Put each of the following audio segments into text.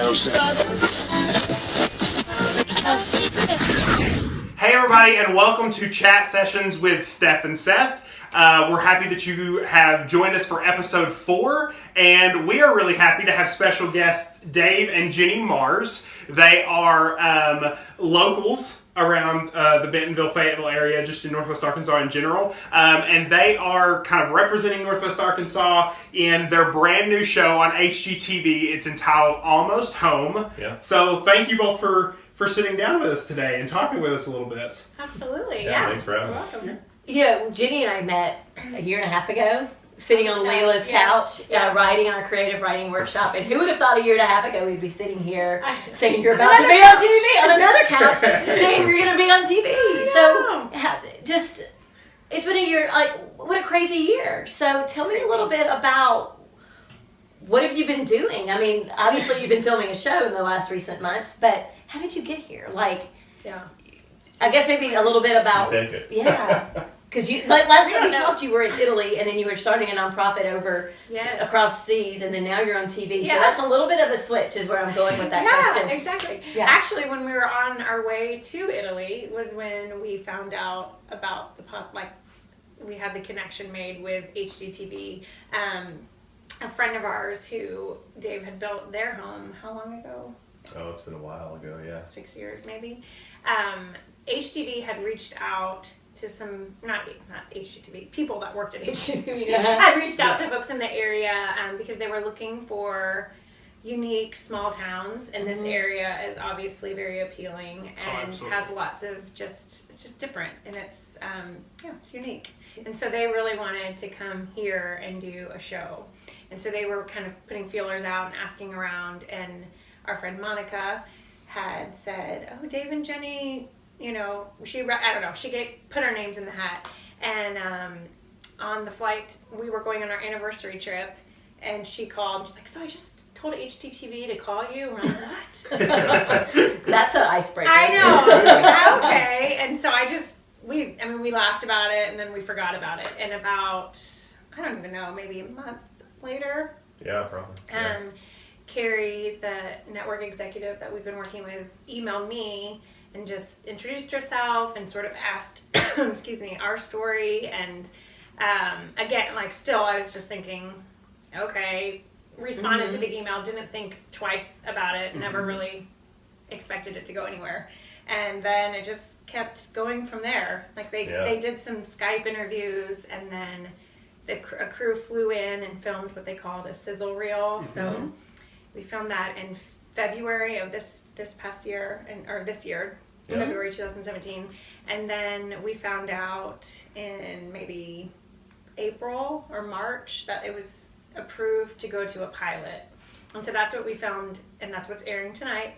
Hey everybody, and welcome to Chat Sessions with Steph and Seth. We're happy that you have joined us for episode 4, and we are really happy to have special guests Dave and Jenny Mars. They are locals around the Bentonville, Fayetteville area, just in Northwest Arkansas in general. And they are kind of representing Northwest Arkansas in their brand new show on HGTV. It's entitled Almost Home. Yeah. So thank you both for sitting down with us today and talking with us a little bit. Absolutely, yeah. Thanks for having us. Welcome. You know, Jenny and I met a year and a half ago, sitting on Leila's couch, writing in our creative writing workshop. And who would have thought a year and a half ago we'd be sitting here saying you're about to be on TV, on another couch, saying you're going to be on TV. So, just, it's been a year, like, what a crazy year. So, tell me a little bit about what have you been doing? I mean, obviously you've been filming a show in the last recent months, but how did you get here? Like, I guess maybe a little bit about, take it. Because you, like last time we talked, you were in Italy, and then you were starting a nonprofit over across seas, and then now you're on TV. So that's a little bit of a switch, is where I'm going with that question. Yeah, exactly. Yeah. Actually, when we were on our way to Italy, was when we found out about we had the connection made with HGTV. A friend of ours who Dave had built their home. How long ago? Oh, it's been a while ago. Yeah, 6 years maybe. HGTV had reached out to some, not HGTV, people that worked at HGTV had reached out to folks in the area because they were looking for unique small towns, and this area is obviously very appealing and has lots of it's just different, and it's it's unique. And so they really wanted to come here and do a show. And so they were kind of putting feelers out and asking around, and our friend Monica had said, oh, Dave and Jenny, you know, she put our names in the hat. And on the flight, we were going on our anniversary trip, and she called, and she's like, so I just told HGTV to call you. And we're like, what? That's an icebreaker. I know. I was like, okay. And so we laughed about it, and then we forgot about it. And about, I don't even know, maybe a month later. Yeah, probably. Carrie, the network executive that we've been working with, emailed me and just introduced herself and sort of asked, our story. And again, still, I was just thinking, okay, responded to the email, didn't think twice about it, never really expected it to go anywhere. And then it just kept going from there. They did some Skype interviews, and then a crew flew in and filmed what they called a sizzle reel. So we filmed that in February of this past year, February 2017. And then we found out in maybe April or March that it was approved to go to a pilot. And so that's what we filmed, and that's what's airing tonight.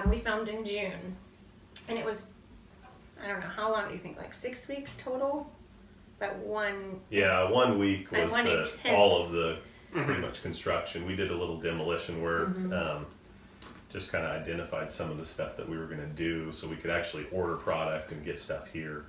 We filmed in June. And it was, I don't know, how long do you think? 6 weeks total? But 1 week was all of the pretty much construction. We did a little demolition work, just kind of identified some of the stuff that we were going to do so we could actually order product and get stuff here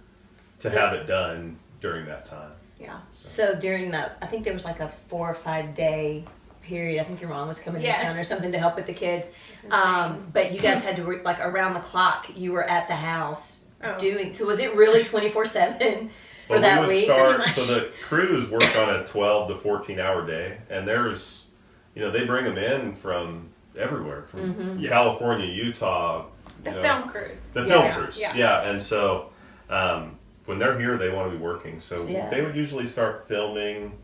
to have it done during that time. Yeah. So during that, I think there was a 4 or 5 day period. I think your mom was coming to town or something to help with the kids. But you guys had to, around the clock, you were at the house doing, so was it really 24/7? For that week, so the crews work on a 12 to 14 hour day, and there's, they bring them in from everywhere, from California, Utah. The film crews. And so when they're here, they want to be working. So they would usually start filming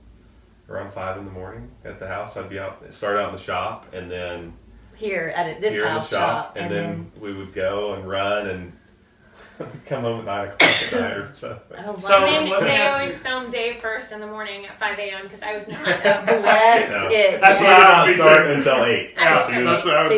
around 5 in the morning at the house. I'd start out in the shop, and then here at this house in the shop, and then we would go and run and come home at 9 o'clock at night or so. Oh, wow. So they always film Dave first in the morning at 5 a.m. because I was not. Bless it. That's why I don't start until 8.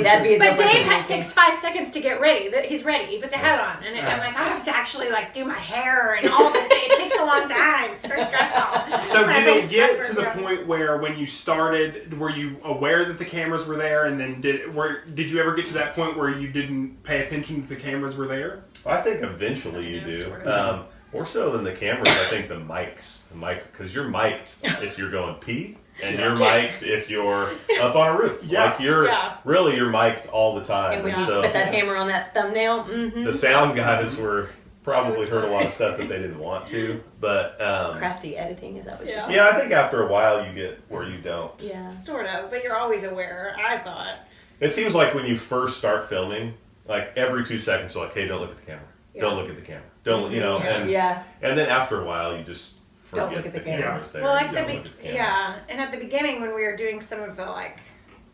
That'd be. But Dave takes 5 seconds to get ready. He's ready. He puts a hat on, and I'm like, I have to actually do my hair and all that. It takes a long time. It's very stressful. So did it get to the point where when you started, were you aware that the cameras were there, and then did you ever get to that point where you didn't pay attention that the cameras were there? I think eventually you do. More so than the cameras, I think the mics. Because you're mic'd if you're going pee, And you're mic'd if you're up on a roof. Yeah. Like you're mic'd all the time. And we And just so put that hammer on that thumbnail. the sound guys were probably heard a lot of stuff that they didn't want to, but Crafty editing, is that what you're saying? yeah, I think after a while you get where you don't. Yeah. Sort of, but you're always aware, I thought. It seems like when you first start filming, like every 2 seconds, you're like, hey, don't look at the camera. Yeah. Don't look at the camera. Don't, you know, and and then after a while, you just forget Don't look at the camera's there. Well, You like don't look at the camera. yeah, and at the beginning when we were doing some of the like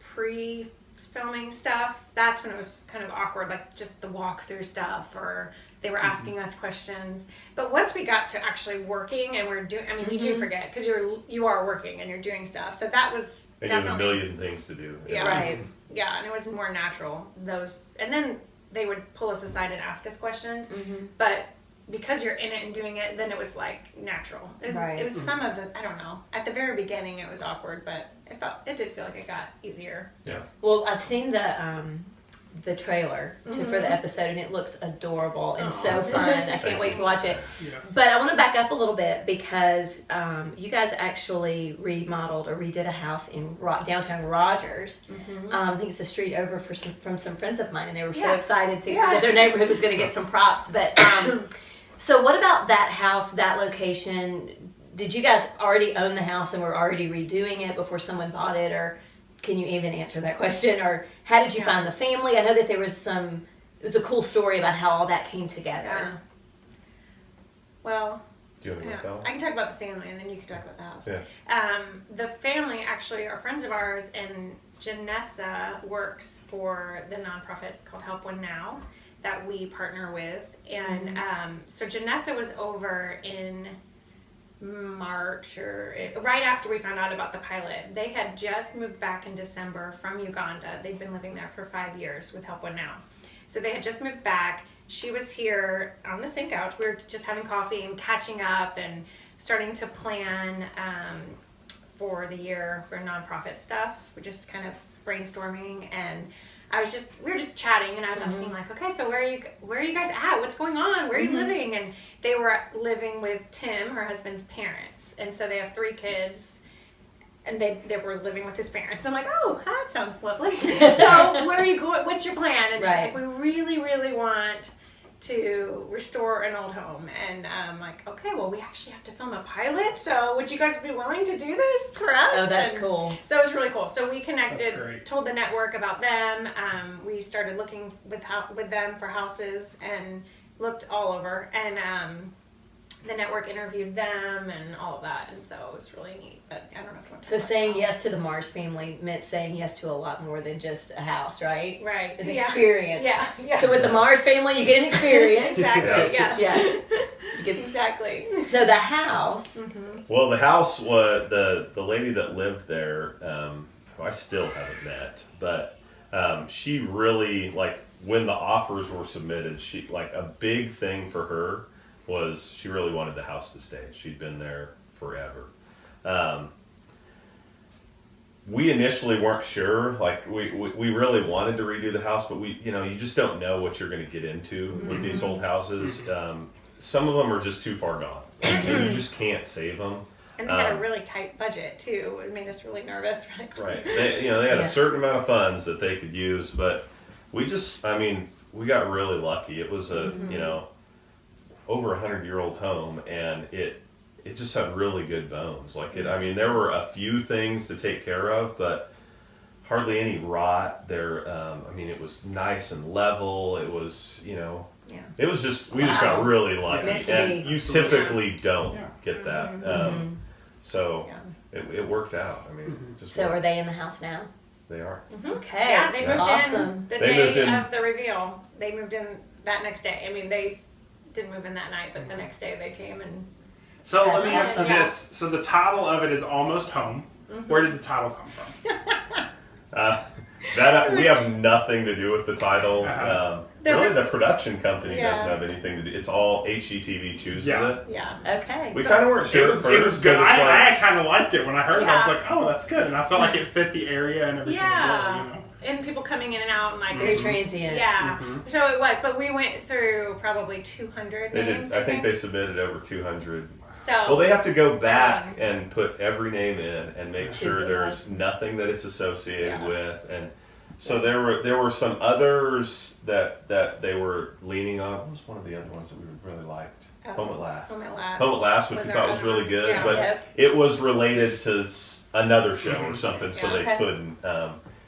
pre-filming stuff, that's when it was kind of awkward, like just the walkthrough stuff, or they were asking us questions. But once we got to actually working and we're doing, I mean, you do forget because you are working and you're doing stuff. So that was And you have a definitely million things to do. Yeah. Right. yeah, and it was more natural. And then they would pull us aside and ask us questions, but because you're in it and doing it, then it was like natural. It was some of the, I don't know. At the very beginning, it was awkward, but it did feel like it got easier. Yeah. Well, I've seen the trailer for the episode, and it looks adorable and so fun. I can't wait to watch it. Yes. But I want to back up a little bit because you guys actually remodeled or redid a house in downtown Rogers. I think it's a street over from some friends of mine, and they were so excited that their neighborhood was going to get some props. But so what about that house, that location? Did you guys already own the house and were already redoing it before someone bought it, or can you even answer that question? Or how did you find the family? I know that there was a cool story about how all that came together. Yeah. Well, Do you want to go with I can talk about the family, and then you can talk about the house. Yeah. The family actually are friends of ours, and Janessa works for the nonprofit called Help One Now that we partner with. And so Janessa was over in March right after we found out about the pilot. They had just moved back in December from Uganda. They'd been living there for 5 years with Help One Now. So they had just moved back. She was here on the same couch. We were just having coffee and catching up and starting to plan for the year for nonprofit stuff. We're just kind of brainstorming, and we were just chatting, and I was asking like, okay, so where are you guys at? What's going on? Where are you living? And they were living with Tim, her husband's parents, and so they have 3 kids, and they were living with his parents. I'm like, oh, that sounds lovely. So where are you going? What's your plan? And she's like, we really, really want to restore an old home. And I'm like, okay, well, we actually have to film a pilot, so would you guys be willing to do this for us? Oh, that's cool. So it was really cool. So we connected, told the network about them. We started looking with them for houses and looked all over. And the network interviewed them and all of that. And so it was really neat. But I don't know if you want to. So saying yes to the Mars family meant saying yes to a lot more than just a house, right? Right. It's an experience. Yeah. So with the Mars family, you get an experience. Exactly. Yeah. Yes. Exactly. So the house. Well, the house was the lady that lived there. Who I still haven't met, but she really, like, when the offers were submitted, she, like, a big thing for her was she really wanted the house to stay. She'd been there forever. We initially weren't sure. Like, we really wanted to redo the house, but you just don't know what you're going to get into with these old houses. Some of them are just too far gone. And you just can't save them. And they had a really tight budget too. It made us really nervous. Right. They had a certain amount of funds that they could use, but we got really lucky. It was over 100-year-old home, and it just had really good bones. Like there were a few things to take care of, but hardly any rot there. It was nice and level. It was, it was just, we just got really lucky, and you typically don't get that. So it worked out. So are they in the house now? They are. Okay. Yeah, they moved in the day of the reveal. They moved in that next day. They didn't move in that night, but the next day they came and. So let me ask you this. So the title of it is Almost Home. Where did the title come from? We have nothing to do with the title. Really, the production company doesn't have anything to do. It's all HGTV chooses it. Yeah. Okay. We kind of weren't sure. It was good. I kind of liked it when I heard it. I was like, oh, that's good, and I felt like it fit the area and everything as well. And people coming in and out and like very transient. Yeah. So it was, but we went through probably 200 names. I think they submitted over 200 So Well, they have to go back and put every name in and make sure there's nothing that it's associated with, and so there were some others that they were leaning on. What was one of the other ones that we really liked? Home at Last. Home at Last. Home at Last, which we thought was really good, Yeah. but it was related to another show or something, so they couldn't.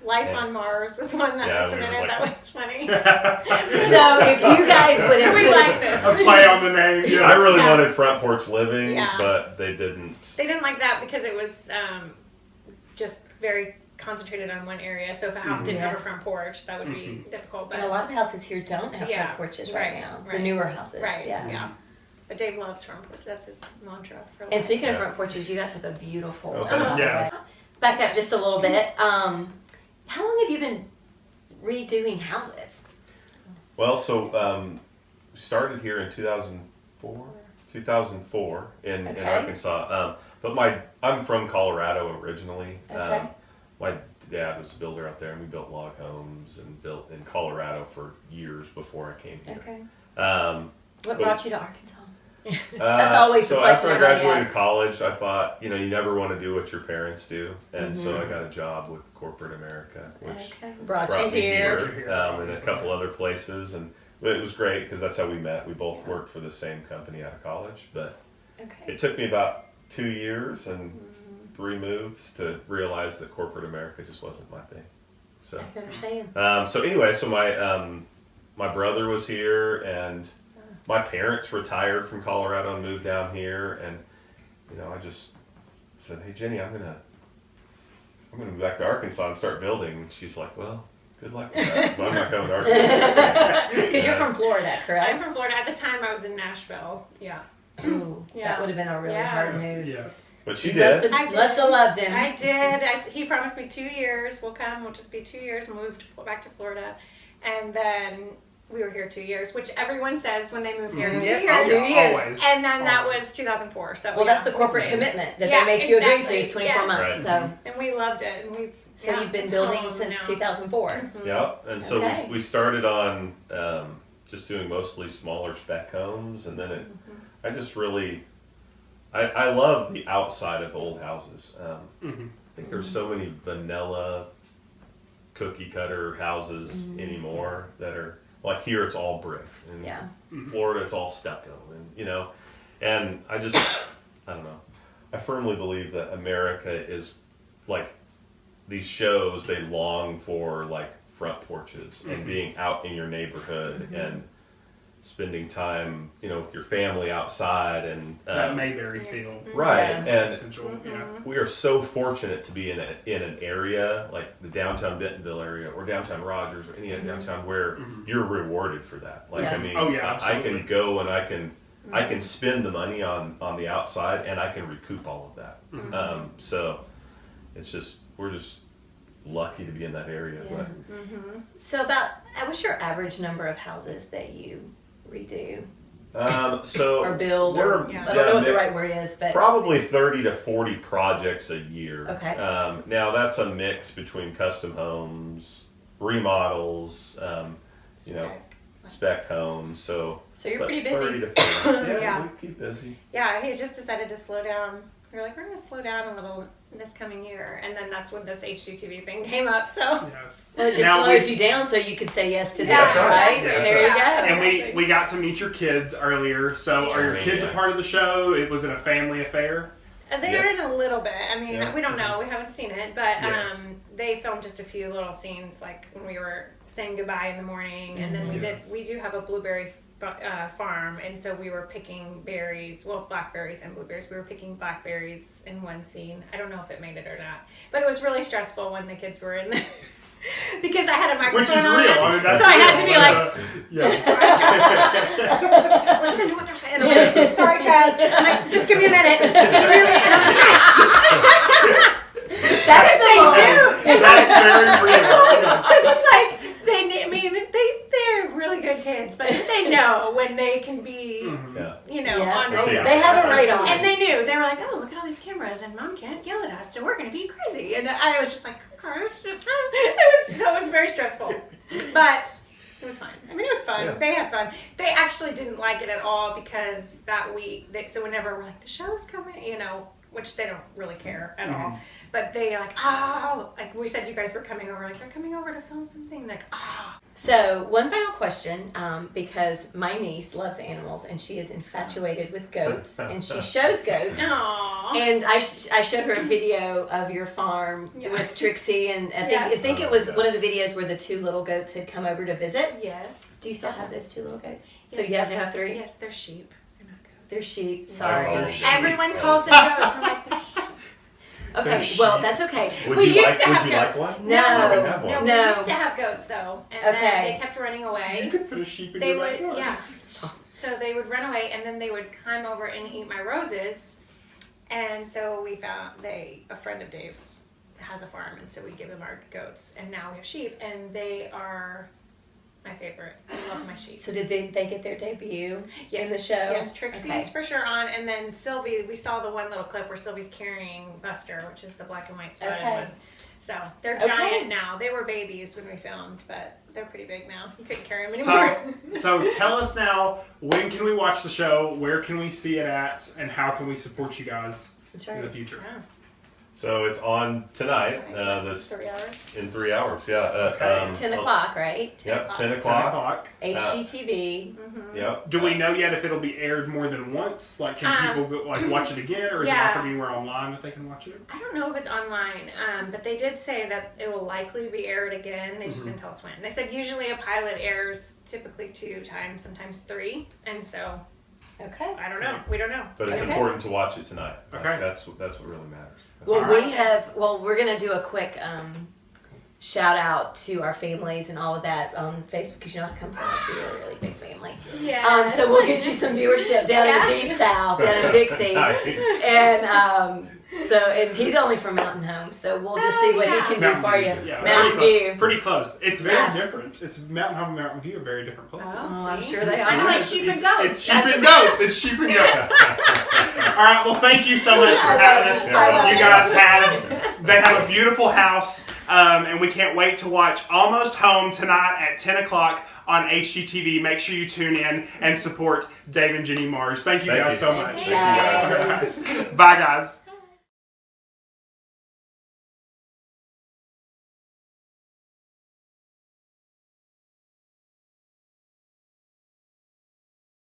Life on Mars was one that was submitted. Like, that was funny. So if you guys would have We like this. A play on the name. Yeah. I really wanted Front Porch Living, Yeah. but they didn't. They didn't like that because it was just very concentrated on one area. So if a house didn't have a front porch, that would be difficult. But And a lot of houses here don't have front porches right now. The newer houses. Right. Yeah. Yeah. But Dave loves front porch. That's his mantra for life. And speaking of front porches, you guys have a beautiful one. Yeah. Back up just a little bit. How long have you been redoing houses? Well, so we started here in 2004 in Arkansas. But I'm from Colorado originally. Okay. My dad was a builder out there, and we built log homes and built in Colorado for years before I came here. Okay. What brought you to Arkansas? That's always the so question after I everybody graduated asks. college, I thought, you know, never want to do what your parents do, and so I got a job with corporate America, which Brought you brought me here. here, and a couple other places, and it was great because that's how we met. We both worked for the same company out of college, but it took me about 2 years and 3 moves to realize that corporate America just wasn't my thing. So I can understand. so anyway, so my brother was here, and my parents retired from Colorado and moved down here, and you know, I just said, "Hey Jenny, I'm gonna move back to Arkansas and start building." And she's like, "Well, good luck with that, 'cause I'm not coming to Arkansas." Because you're from Florida, correct? I'm from Florida. At the time, I was in Nashville. Yeah. Ooh, that would have been a really hard move. Yes. But she You did. must have loved him. I did. He promised me 2 years. We'll come. We'll just be 2 years. We'll move back to Florida. And then we were here 2 years, which everyone says when they move here. 2 years. Oh, 2 years. always. And then that was 2004. So Well, that's the corporate commitment that they make you agree to is 24 months. Right. So, And we loved it. And we've you've been building since 2004. Yeah, and so Okay. we started on just doing mostly smaller spec homes, and then I just really, I love the outside of old houses. I think there's so many vanilla cookie cutter houses anymore that are, like here it's all brick, and Yeah. Florida it's all stucco, and you know, and I don't know, I firmly believe that America is like, these shows, they long for like front porches and being out in your neighborhood and spending time, you know, with your family outside, and That Mayberry feel. right, Yeah. and Essential. Yeah. we are so fortunate to be in an area like the downtown Bentonville area or downtown Rogers or any other downtown where you're rewarded for that. Like, Yeah. I mean, Oh, yeah, I absolutely. can go and I can spend the money on the outside, and I can recoup all of that. So it's just, we're just lucky to be in that area. Yeah. So what's your average number of houses that you redo So or build? we're- I don't know what the yeah, right word is, but probably 30 to 40 projects a year. Okay. Now that's a mix between custom homes, remodels, you know, spec homes. So you're but pretty 30 busy. to 40. Yeah, Yeah. we keep busy. Yeah, he just decided to slow down. We were like, we're going to slow down a little this coming year. And then that's when this HGTV thing came up. So Yes. Well, it just Now slowed we- you down so you could say yes to Yeah, this, right? exactly. There you go. And Exactly. we got to meet your kids earlier. So are your Yeah. kids a Nice. part of the show? Was it a family affair? they're in a little bit. I mean, Yeah. we don't know. We haven't seen it. But Yes. they filmed just a few little scenes, like when we were saying goodbye in the morning. And then Yes. we do have a blueberry farm. And so we were picking berries, well, blackberries and blueberries. We were picking blackberries in one scene. I don't know if it made it or not. But it was really stressful when the kids were in the... because I had a microphone Which is on. real. I mean, that's So I had real. to be That's like- yes. Listen to what they're saying. I'm like, sorry, Chaz. I'm like, just give me a minute. And really, and I'm like, That is they the knew. That's very real. Yes. Because it's like, they're really good kids, but they know when they can be, Yeah. you know, Yeah. on Oh, yeah. They have a radar. And they knew. They were like, oh, look at all these cameras, and Mom can't yell at us, so we're going to be crazy. And I was just like, it was very stressful. But it was fun. I mean, it was fun. Yeah. They had fun. They actually didn't like it at all because that week, so whenever we're like, the show's coming, you know, which they don't really care at all. But they are like, oh, like we said, you guys were coming over. Like, you're coming over to film something. Like, oh. So, one final question, because my niece loves animals and she is infatuated with goats and she shows goats. Aww. And I showed her a video of your farm with Trixie, and I think it was one of the videos where the 2 little goats had come over to visit. Yes. Do you still have those 2 little goats? Yes. So you have to have 3? Yes, they're sheep. They're not goats. They're sheep. Oh, Sorry. sheep. Everyone calls them goats. I'm like, they're sheep. Okay, well, that's okay. Would We you used like to have like goats. one? No. You can have No, one. we No. used to have goats though, and Okay. then they kept running You away. could put a sheep in They your would, backyard. yeah. So they would run away, and then they would climb over and eat my roses. And so we found a friend of Dave's has a farm, and so we give him our goats, and now we have sheep, and they are my favorite. I love my sheep. So did they get their debut in the show? Yes, Trixie's Okay. for sure on, and then Sylvie. We saw the one little clip where Sylvie's carrying Buster, which is the black and white stud. Okay. So they're Okay. giant now. They were babies when we filmed, but they're pretty big now. You couldn't carry them anymore. So tell us now, when can we watch the show? Where can we see it at? And how can we support you guys That's in the right. future? Yeah. So it's on tonight. This 3 hours. in 3 hours. Yeah. Okay. 10 o'clock, right? 10 Yep. o'clock. 10 10 o'clock. o'clock. HGTV. Yep. Do we know yet if it'll be aired more than once? Like, can people go, like watch it again, or is it yeah. offered anywhere online that they can watch it? I don't know if it's online, but they did say that it will likely be aired again. They just didn't tell us when. They said usually a pilot airs typically 2 times, sometimes 3, and so Okay. I don't know. We don't know. But it's Okay. important to watch it tonight. Okay. That's what really matters. Well, Alright. we're going to do a quick shout out to our families and all of that on Facebook because you know I come from a really big family. Yeah. So we'll get you some viewership down in the deep south, down in Dixie. Nice. And and he's only from Mountain Home, so we'll just see what he can do for you. Yeah, Mountain pretty View. close. Pretty close. It's very Yeah. different. It's Mountain Home and Mountain View are very different places. Oh, I'm see? sure they Kind of are. like sheep and It's goats. sheep That's and your goats. It's sheep and goats. All right. Well, thank you so much for I having love us. it. I love You it. guys they have a beautiful house, and we can't wait to watch Almost Home tonight at 10 o'clock on HGTV. Make sure you tune in and support Dave and Jenny Mars. Thank you guys so much. Thank you guys. All right. Bye, guys.